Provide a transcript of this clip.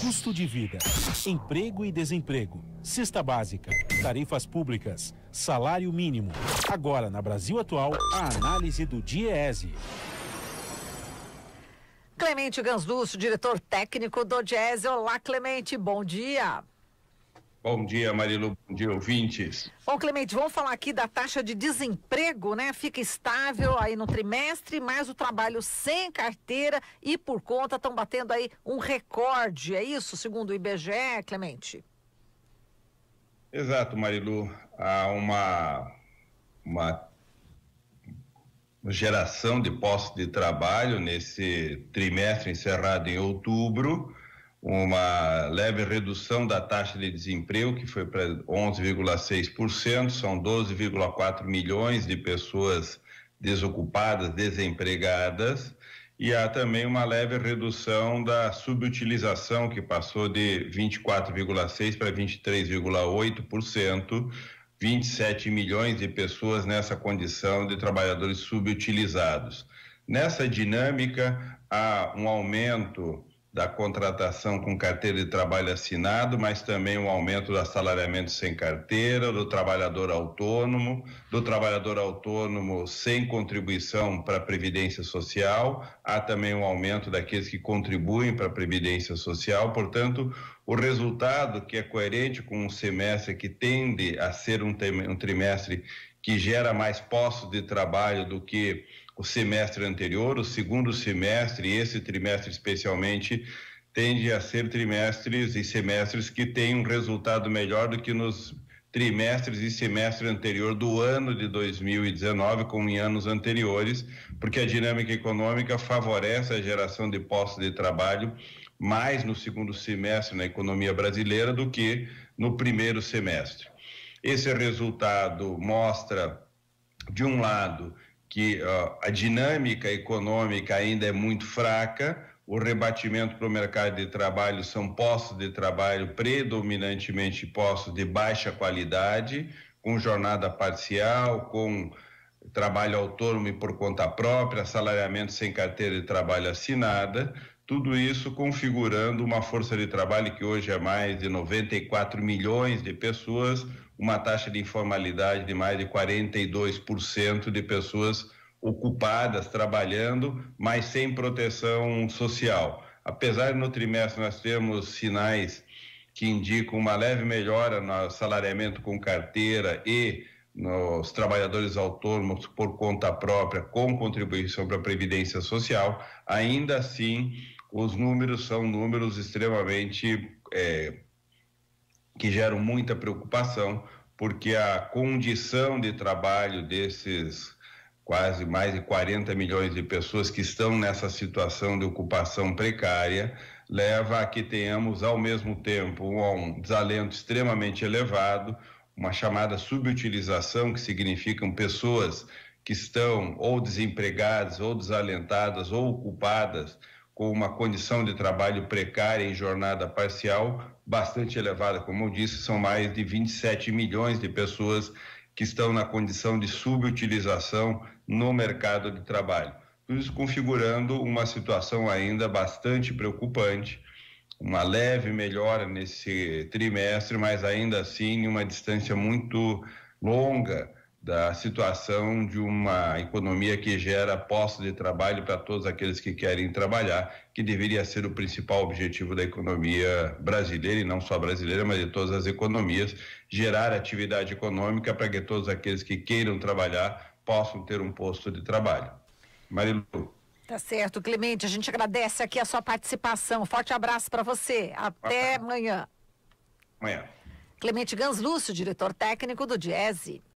Custo de vida, emprego e desemprego, cesta básica, tarifas públicas, salário mínimo. Agora, na Brasil Atual, a análise do DIEESE. Clemente Ganslúcio, diretor técnico do DIEESE. Olá, Clemente, bom dia. Bom dia, Marilu, bom dia, ouvintes. Bom, Clemente, vamos falar aqui da taxa de desemprego, né? Fica estável aí no trimestre, mas o trabalho sem carteira e por conta estão batendo aí um recorde, é isso, segundo o IBGE, Clemente? Exato, Marilu. Há uma geração de postos de trabalho nesse trimestre encerrado em outubro, uma leve redução da taxa de desemprego, que foi para 11,6%, são 12,4 milhões de pessoas desocupadas, desempregadas, e há também uma leve redução da subutilização, que passou de 24,6% para 23,8%, 27 milhões de pessoas nessa condição de trabalhadores subutilizados. Nessa dinâmica, há um aumento da contratação com carteira de trabalho assinado, mas também um aumento do assalariamento sem carteira, do trabalhador autônomo sem contribuição para a Previdência Social, há também um aumento daqueles que contribuem para a Previdência Social. Portanto, o resultado, que é coerente com um semestre que tende a ser um trimestre que gera mais postos de trabalho do que o semestre anterior, o segundo semestre, e esse trimestre especialmente, tende a ser trimestres e semestres que têm um resultado melhor do que nos trimestres e semestre anterior do ano de 2019, como em anos anteriores, porque a dinâmica econômica favorece a geração de postos de trabalho mais no segundo semestre na economia brasileira do que no primeiro semestre. Esse resultado mostra, de um lado, que a dinâmica econômica ainda é muito fraca, o rebatimento para o mercado de trabalho são postos de trabalho, predominantemente postos de baixa qualidade, com jornada parcial, com trabalho autônomo e por conta própria, assalariamento sem carteira de trabalho assinada, tudo isso configurando uma força de trabalho que hoje é mais de 94 milhões de pessoas, uma taxa de informalidade de mais de 42% de pessoas ocupadas, trabalhando, mas sem proteção social. Apesar de no trimestre nós temos sinais que indicam uma leve melhora no assalariamento com carteira e nos trabalhadores autônomos por conta própria, com contribuição para a Previdência Social, ainda assim os números são números extremamente que geram muita preocupação, porque a condição de trabalho desses quase mais de 40 milhões de pessoas que estão nessa situação de ocupação precária leva a que tenhamos ao mesmo tempo um desalento extremamente elevado, uma chamada subutilização, que significam pessoas que estão ou desempregadas, ou desalentadas, ou ocupadas com uma condição de trabalho precária em jornada parcial bastante elevada. Como eu disse, são mais de 27 milhões de pessoas que estão na condição de subutilização no mercado de trabalho. Tudo isso configurando uma situação ainda bastante preocupante, uma leve melhora nesse trimestre, mas ainda assim uma distância muito longa da situação de uma economia que gera postos de trabalho para todos aqueles que querem trabalhar, que deveria ser o principal objetivo da economia brasileira, e não só brasileira, mas de todas as economias, gerar atividade econômica para que todos aqueles que queiram trabalhar possam ter um posto de trabalho. Marilu. Tá certo, Clemente, a gente agradece aqui a sua participação. Forte abraço para você. Até amanhã. Amanhã. Clemente Ganslúcio, diretor técnico do DIEESE.